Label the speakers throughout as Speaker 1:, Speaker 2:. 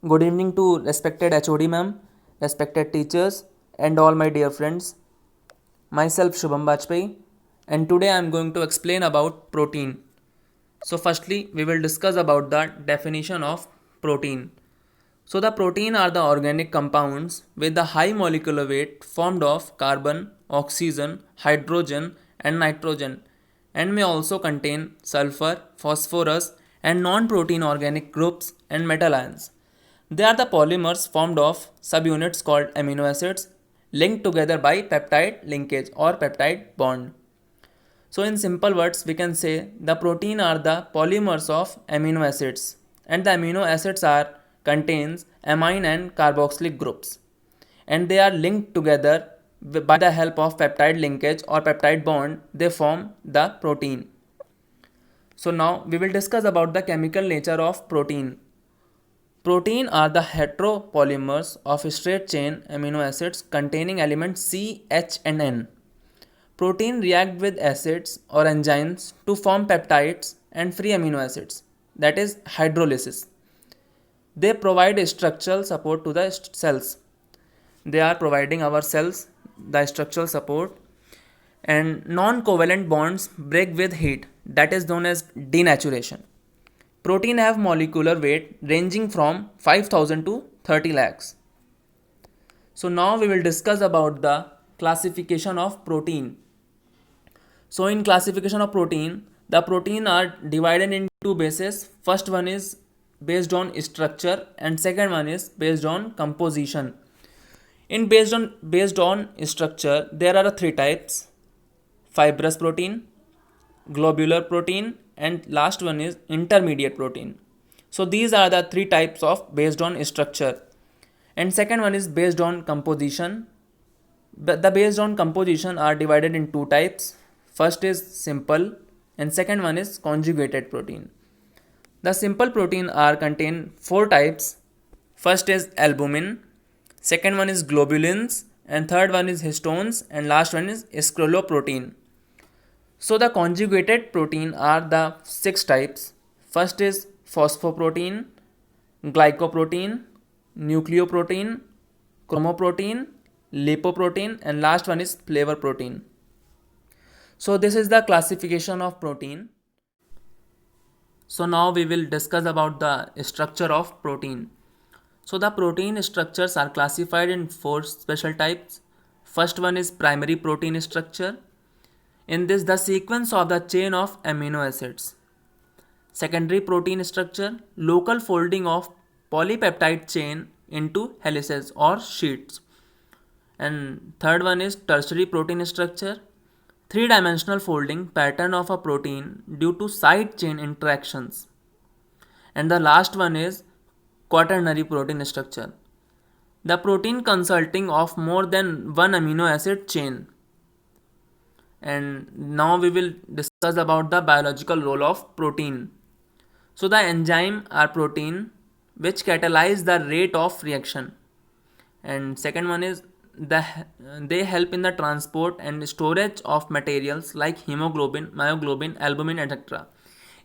Speaker 1: Good evening to respected HOD ma'am, respected teachers, and all my dear friends. Myself Shubham Bajpai, and today I am going to explain about protein. So, firstly, we will discuss about the definition of protein. So, the protein are the organic compounds with the high molecular weight formed of carbon, oxygen, hydrogen, and nitrogen, and may also contain sulfur, phosphorus, and non-protein organic groups and metal ions. They are the polymers formed of subunits called amino acids linked together by peptide linkage or peptide bond. So, in simple words, we can say the protein are the polymers of amino acids, and the amino acids are contains amine and carboxylic groups, and they are linked together by the help of peptide linkage or peptide bond. They form the protein. So now we will discuss about the chemical nature of protein. Protein are the heteropolymers of straight chain amino acids containing elements C, H, and N. Protein react with acids or enzymes to form peptides and free amino acids, that is hydrolysis. They provide structural support to the cells. They are providing our cells the structural support, and non-covalent bonds break with heat, that is known as denaturation. Protein have molecular weight ranging from 5000 to 30 lakhs. So now we will discuss about the classification of protein. So in classification of protein, the protein are divided in two bases. First one is based on structure and second one is based on composition. In based on structure, there are three types: fibrous protein, globular protein, and last one is intermediate protein. So these are the three types of based on structure. And second one is based on composition. The based on composition are divided in two types. First is simple and second one is conjugated protein. The simple protein are contain four types. First is albumin, second one is globulins, and third one is histones, and last one is scleroprotein. So the conjugated protein are the six types. First is phosphoprotein, glycoprotein, nucleoprotein, chromoprotein, lipoprotein, and last one is flavor protein. So this is the classification of protein. So now we will discuss about the structure of protein. So the protein structures are classified in four special types. First one is primary protein structure. In this, the sequence of the chain of amino acids. Secondary protein structure, local folding of polypeptide chain into helices or sheets. And third one is tertiary protein structure, three-dimensional folding pattern of a protein due to side chain interactions. And the last one is quaternary protein structure, the protein consisting of more than one amino acid chain. And now we will discuss about the biological role of protein. So the enzyme are protein which catalyze the rate of reaction. And second one is they help in the transport and storage of materials like hemoglobin, myoglobin, albumin, etc.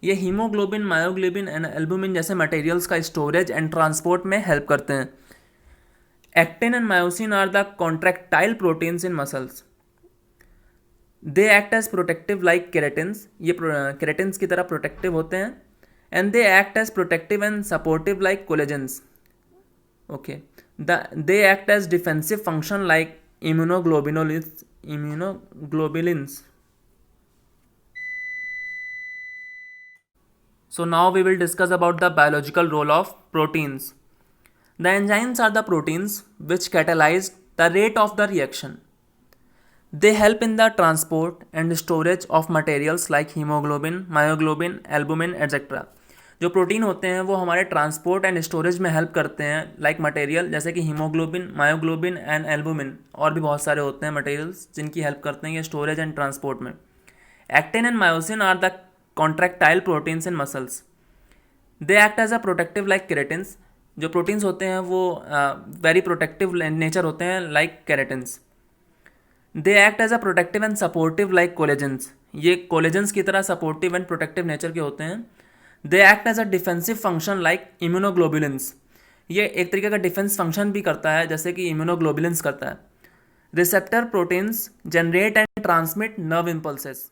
Speaker 1: ये haemoglobin, myoglobin and albumin जैसे materials का storage and transport में help करते हैं. Actin and myosin are the contractile proteins in muscles. They act as protective like keratins. ये keratins की तरह protective होते हैं. And they act as protective and supportive like collagens. Okay. They act as defensive function like immunoglobulins. So now we will discuss about the biological role of proteins. The enzymes are the proteins which catalyze the rate of the reaction. They help in the transport and storage of materials like hemoglobin, myoglobin, albumin, etc. जो protein होते हैं वो हमारे transport and storage में help करते हैं like material जैसे कि हीमोग्लोबिन, मायोग्लोबिन एंड एल्बुमिन, और भी बहुत सारे होते हैं मटेरियल्स जिनकी हेल्प करते हैं ये स्टोरेज एंड ट्रांसपोर्ट में. Actin and myosin are the contractile proteins in muscles. They act as a protective like keratins. जो प्रोटीन्स होते हैं वो वेरी प्रोटेक्टिव नेचर होते हैं like keratins. They act as a protective and supportive like collagens. ये collagens की तरह supportive and protective nature के होते हैं. They act as a defensive function like immunoglobulins. ये एक तरीके का डिफेंस फंक्शन भी करता है, जैसे कि इम्यूनोग्लोबुलिन्स करता है। Receptor proteins generate and transmit nerve impulses.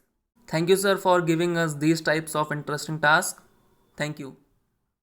Speaker 1: Thank you sir for giving us these types of interesting task. Thank you.